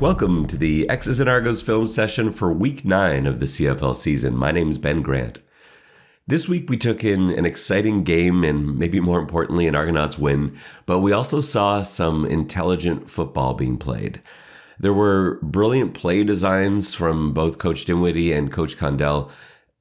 Welcome to the X's and Argos film session for week 9 of the CFL season. My name is Ben Grant. This week we took in an exciting game and maybe more importantly an Argonauts win, but we also saw some intelligent football being played. There were brilliant play designs from both Coach Dinwiddie and Coach Condell,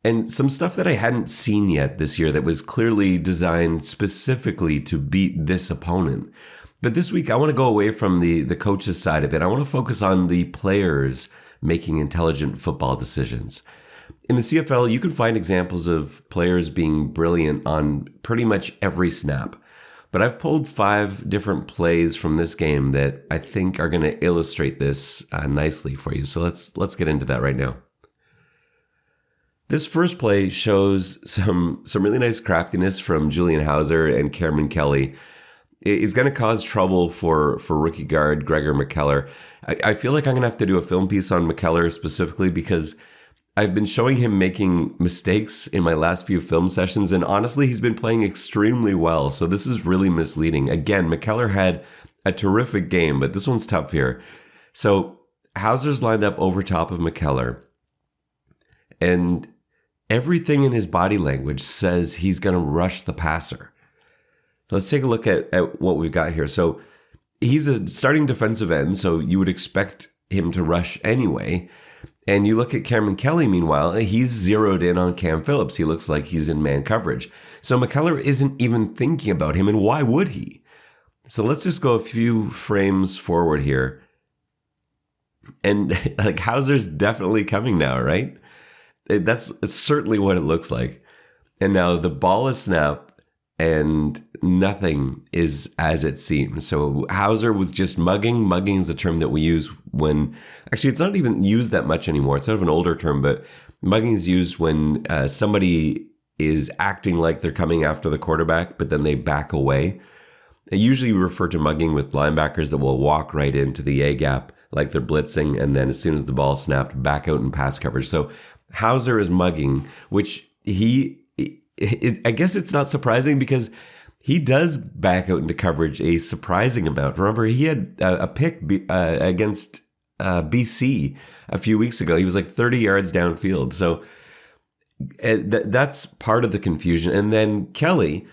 and some stuff that I hadn't seen yet this year that was clearly designed specifically to beat this opponent. But this week, I want to go away from the coach's side of it. I want to focus on the players making intelligent football decisions. In the CFL, you can find examples of players being brilliant on pretty much every snap. But I've pulled 5 different plays from this game that I think are going to illustrate this nicely for you. So let's get into that right now. This first play shows some really nice craftiness from Julian Hauser and Cameron Kelly. Is going to cause trouble for rookie guard Gregor McKellar. I feel like I'm going to have to do a film piece on McKellar specifically because I've been showing him making mistakes in my last few film sessions, and honestly, he's been playing extremely well. So this is really misleading. Again, McKellar had a terrific game, but this one's tough here. So Hauser's lined up over top of McKellar, and everything in his body language says he's going to rush the passer. Let's take a look at what we've got here. So he's a starting defensive end, so you would expect him to rush anyway. And you look at Cameron Kelly, meanwhile, he's zeroed in on Cam Phillips. He looks like he's in man coverage. So McKellar isn't even thinking about him, and why would he? So let's just go a few frames forward here. And like Hauser's definitely coming now, right? That's certainly what it looks like. And now the ball is snapped, and nothing is as it seems. So Hauser was just mugging. Mugging is a term that we use when, actually it's not even used that much anymore. It's sort of an older term, but mugging is used when somebody is acting like they're coming after the quarterback, but then they back away. I usually refer to mugging with linebackers that will walk right into the A gap like they're blitzing, and then as soon as the ball snapped, back out in pass coverage. So Hauser is mugging, which I guess it's not surprising because he does back out into coverage a surprising amount. Remember, he had a pick against BC a few weeks ago. He was like 30 yards downfield. So that's part of the confusion. And then Kelly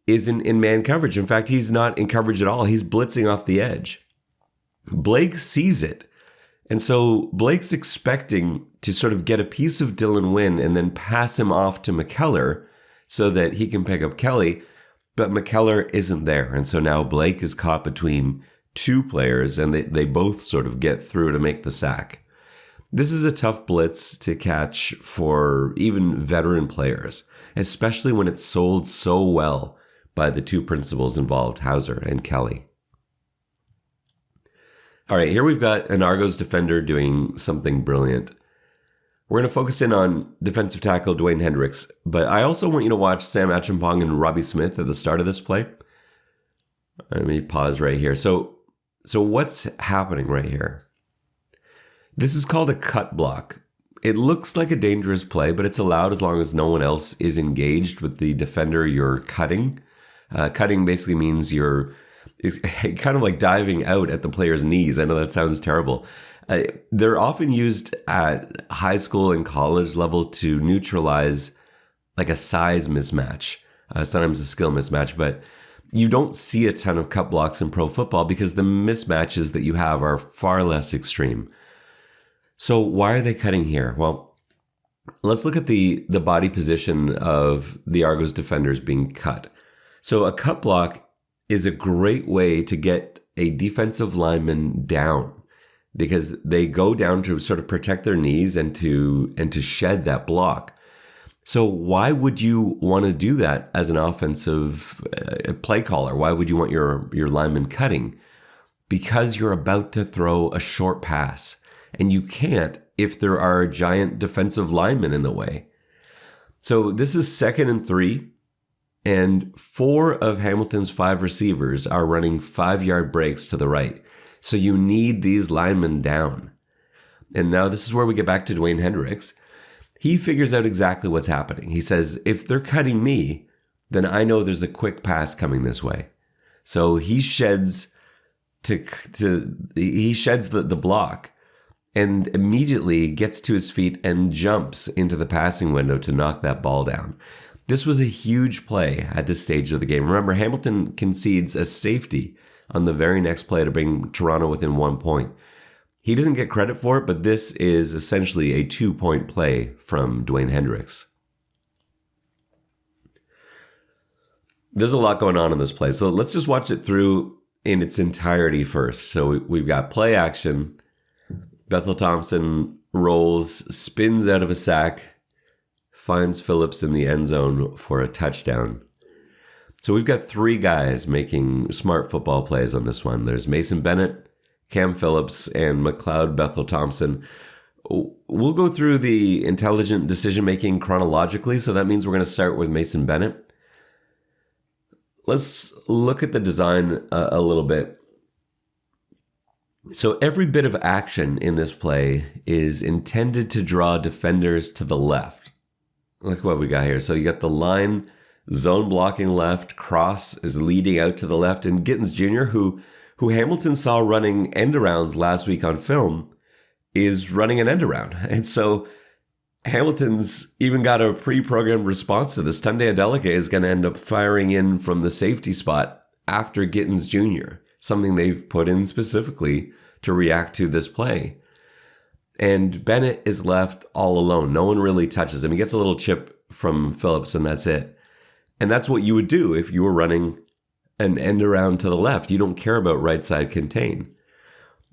is in man coverage. In fact, he's not in coverage at all. He's blitzing off the edge. Blake sees it. And so Blake's expecting to sort of get a piece of Dylan Wynn and then pass him off to McKellar so that he can pick up Kelly, but McKellar isn't there. And so now Blake is caught between 2 players, and they both sort of get through to make the sack. This is a tough blitz to catch for even veteran players, especially when it's sold so well by the 2 principals involved, Hauser and Kelly. All right, here we've got an Argos defender doing something brilliant. We're going to focus in on defensive tackle Dwayne Hendricks, but I also want you to watch Sam Achimpong and Robbie Smith at the start of this play. Let me pause right here. So what's happening right here? This is called a cut block. It looks like a dangerous play, but it's allowed as long as no one else is engaged with the defender you're cutting. Cutting basically means you're kind of like diving out at the player's knees. I know that sounds terrible. They're often used at high school and college level to neutralize like a size mismatch, sometimes a skill mismatch, but you don't see a ton of cut blocks in pro football because the mismatches that you have are far less extreme. So why are they cutting here? Well, let's look at the body position of the Argos defenders being cut. So a cut block is a great way to get a defensive lineman down, because they go down to sort of protect their knees and to shed that block. So why would you want to do that as an offensive play caller? Why would you want your lineman cutting? Because you're about to throw a short pass, and you can't if there are giant defensive linemen in the way. So this is 2nd and 3, and 4 of Hamilton's 5 receivers are running 5-yard breaks to the right. So you need these linemen down. And now this is where we get back to Dwayne Hendricks. He figures out exactly what's happening. He says, if they're cutting me, then I know there's a quick pass coming this way. So he sheds he sheds the block and immediately gets to his feet and jumps into the passing window to knock that ball down. This was a huge play at this stage of the game. Remember, Hamilton concedes a safety on the very next play to bring Toronto within 1 point. He doesn't get credit for it, but this is essentially a 2-point play from Dwayne Hendricks. There's a lot going on in this play, so let's just watch it through in its entirety first. So we've got play action. Bethel Thompson rolls, spins out of a sack, finds Phillips in the end zone for a touchdown. So we've got 3 guys making smart football plays on this one. There's Mason Bennett, Cam Phillips, and McLeod Bethel Thompson. We'll go through the intelligent decision-making chronologically, so that means we're going to start with Mason Bennett. Let's look at the design a little bit. So every bit of action in this play is intended to draw defenders to the left. Look what we got here. So you got the line, zone blocking left, cross is leading out to the left, and Gittins Jr., who Hamilton saw running end-arounds last week on film, is running an end-around. And so Hamilton's even got a pre-programmed response to this. Tunde Adeleke is going to end up firing in from the safety spot after Gittins Jr., something they've put in specifically to react to this play. And Bennett is left all alone. No one really touches him. He gets a little chip from Phillips, and that's it. And that's what you would do if you were running an end around to the left. You don't care about right side contain.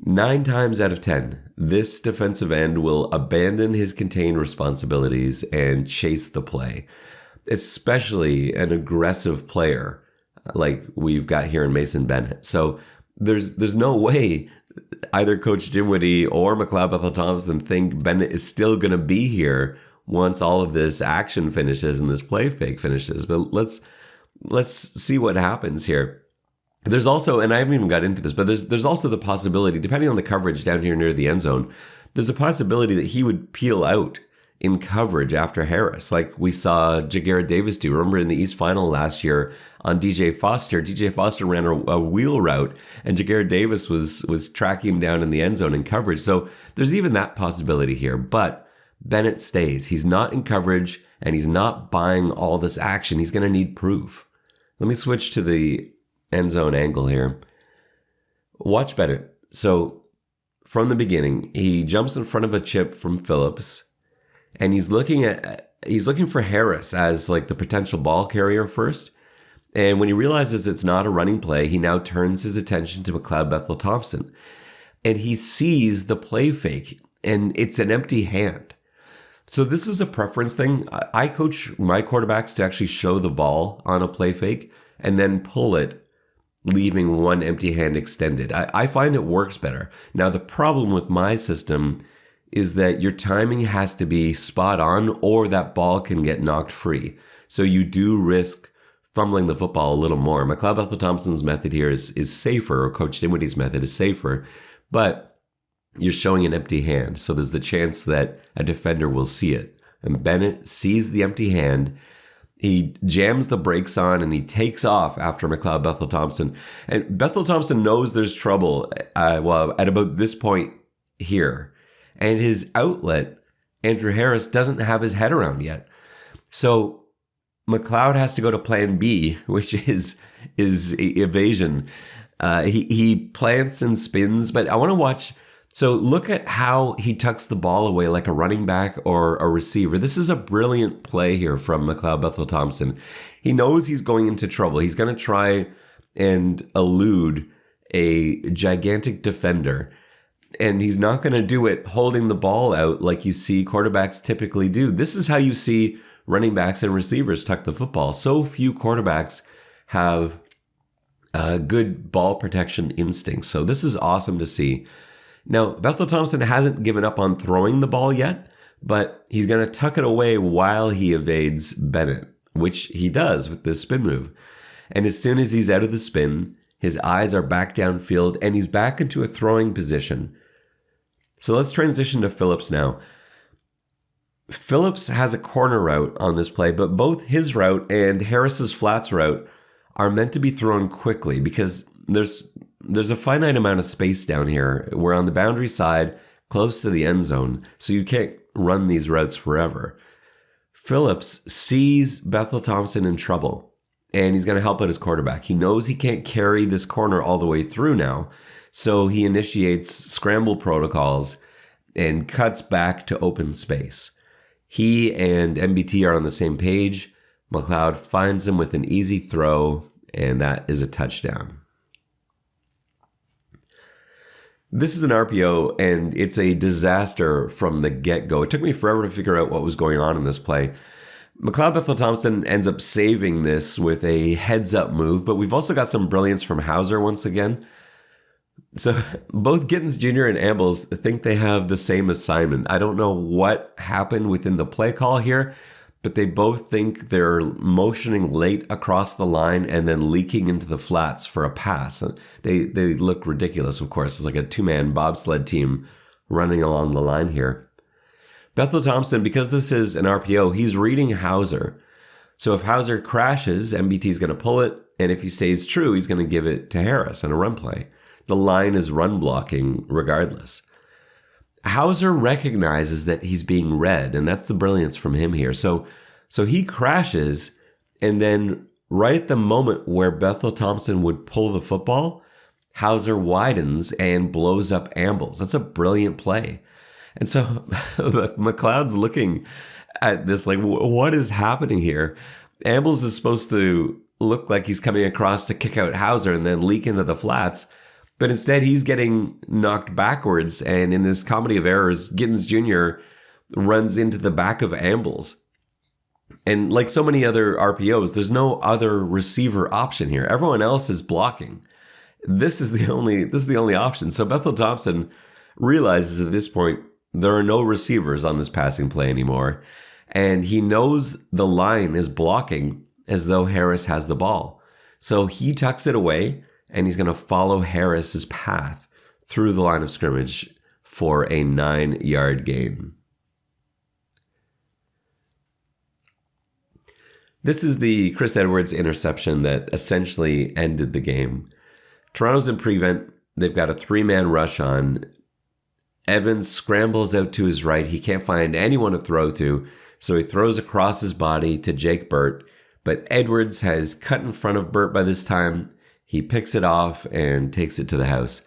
9 times out of 10, this defensive end will abandon his contain responsibilities and chase the play, especially an aggressive player like we've got here in Mason Bennett. So there's no way either Coach Dinwiddie or McLeod Bethel Thompson think Bennett is still going to be here once all of this action finishes and this play fake finishes. But let's see what happens here. There's also, and I haven't even got into this, but there's also the possibility, depending on the coverage down here near the end zone, there's a possibility that he would peel out in coverage after Harris, like we saw Ja'Garrett Davis do. Remember in the East Final last year on DJ Foster ran a wheel route, and Ja'Garrett Davis was tracking him down in the end zone in coverage. So there's even that possibility here. But Bennett stays. He's not in coverage, and he's not buying all this action. He's going to need proof. Let me switch to the end zone angle here. Watch Bennett. So from the beginning, he jumps in front of a chip from Phillips, and he's looking for Harris as like the potential ball carrier first. And when he realizes it's not a running play, he now turns his attention to McLeod Bethel Thompson, and he sees the play fake, and it's an empty hand. So this is a preference thing. I coach my quarterbacks to actually show the ball on a play fake and then pull it, leaving one empty hand extended. I find it works better. Now, the problem with my system is that your timing has to be spot on, or that ball can get knocked free. So you do risk fumbling the football a little more. McLeod Bethel Thompson's method here is safer, or Coach Dinwiddie's method is safer, but you're showing an empty hand. So there's the chance that a defender will see it. And Bennett sees the empty hand. He jams the brakes on and he takes off after McLeod Bethel Thompson. And Bethel Thompson knows there's trouble at about this point here. And his outlet, Andrew Harris, doesn't have his head around yet. So McLeod has to go to plan B, which is evasion. He plants and spins, but I want to watch. So look at how he tucks the ball away like a running back or a receiver. This is a brilliant play here from McLeod Bethel Thompson. He knows he's going into trouble. He's going to try and elude a gigantic defender. And he's not going to do it holding the ball out like you see quarterbacks typically do. This is how you see running backs and receivers tuck the football. So few quarterbacks have good ball protection instincts. So this is awesome to see. Now, Bethel Thompson hasn't given up on throwing the ball yet, but he's going to tuck it away while he evades Bennett, which he does with this spin move. And as soon as he's out of the spin, his eyes are back downfield and he's back into a throwing position. So let's transition to Phillips now. Phillips has a corner route on this play, but both his route and Harris's flats route are meant to be thrown quickly because there's there's a finite amount of space down here. We're on the boundary side, close to the end zone, so you can't run these routes forever. Phillips sees Bethel Thompson in trouble, and he's going to help out his quarterback. He knows he can't carry this corner all the way through now, so he initiates scramble protocols and cuts back to open space. He and MBT are on the same page. McLeod finds him with an easy throw, and that is a touchdown. This is an RPO, and it's a disaster from the get-go. It took me forever to figure out what was going on in this play. McLeod Bethel Thompson ends up saving this with a heads-up move, but we've also got some brilliance from Hauser once again. So both Gittens Jr. and Ambles think they have the same assignment. I don't know what happened within the play call here, but they both think they're motioning late across the line and then leaking into the flats for a pass. They look ridiculous, of course. It's like a two-man bobsled team running along the line here. Bethel Thompson, because this is an RPO, he's reading Hauser. So if Hauser crashes, MBT is going to pull it, and if he stays true, he's going to give it to Harris on a run play. The line is run blocking regardless. Hauser recognizes that he's being read, and that's the brilliance from him here. So he crashes, and then right at the moment where Bethel Thompson would pull the football, Hauser widens and blows up Ambles. That's a brilliant play. And so McLeod's looking at this like, what is happening here? Ambles is supposed to look like he's coming across to kick out Hauser and then leak into the flats. But instead, he's getting knocked backwards. And in this comedy of errors, Gittens Jr. runs into the back of Ambles. And like so many other RPOs, there's no other receiver option here. Everyone else is blocking. This is the only option. So Bethel Thompson realizes at this point there are no receivers on this passing play anymore. And he knows the line is blocking as though Harris has the ball. So he tucks it away, and he's going to follow Harris's path through the line of scrimmage for a 9-yard gain. This is the Chris Edwards interception that essentially ended the game. Toronto's in prevent. They've got a 3-man rush on. Evans scrambles out to his right. He can't find anyone to throw to, so he throws across his body to Jake Burt. But Edwards has cut in front of Burt by this time. He picks it off and takes it to the house.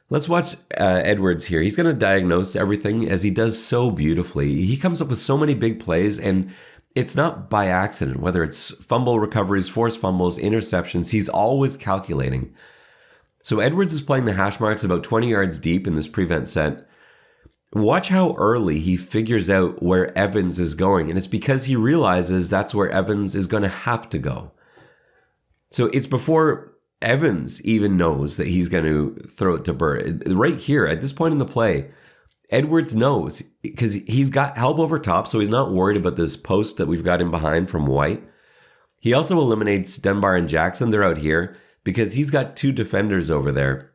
Let's watch Edwards here. He's going to diagnose everything as he does so beautifully. He comes up with so many big plays, and it's not by accident. Whether it's fumble recoveries, forced fumbles, interceptions, he's always calculating. So Edwards is playing the hash marks about 20 yards deep in this prevent set. Watch how early he figures out where Evans is going, and it's because he realizes that's where Evans is going to have to go. So it's before Evans even knows that he's going to throw it to Burt. Right here, at this point in the play, Edwards knows because he's got help over top, so he's not worried about this post that we've got in behind from White. He also eliminates Dunbar and Jackson. They're out here because he's got 2 defenders over there,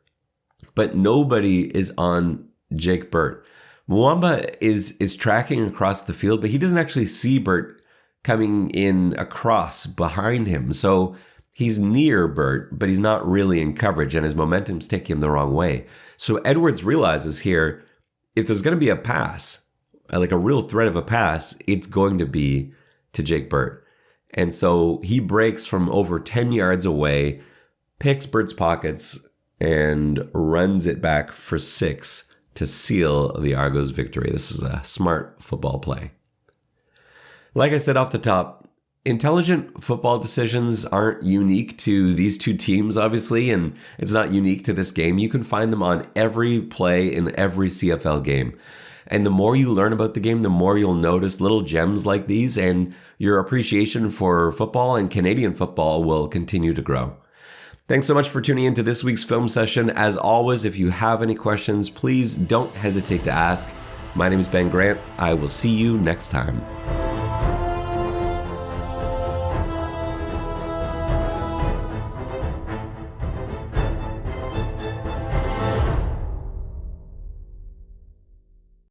but nobody is on Jake Burt. Mwamba is tracking across the field, but he doesn't actually see Burt coming in across behind him. So he's near Burt, but he's not really in coverage, and his momentum's taking him the wrong way. So Edwards realizes here, if there's going to be a pass, like a real threat of a pass, it's going to be to Jake Burt. And so he breaks from over 10 yards away, picks Burt's pockets, and runs it back for 6 to seal the Argos' victory. This is a smart football play. Like I said off the top, intelligent football decisions aren't unique to these two teams, obviously, and it's not unique to this game. You can find them on every play in every CFL game. And the more you learn about the game, the more you'll notice little gems like these, and your appreciation for football and Canadian football will continue to grow. Thanks so much for tuning into this week's film session. As always, if you have any questions, please don't hesitate to ask. My name is Ben Grant. I will see you next time.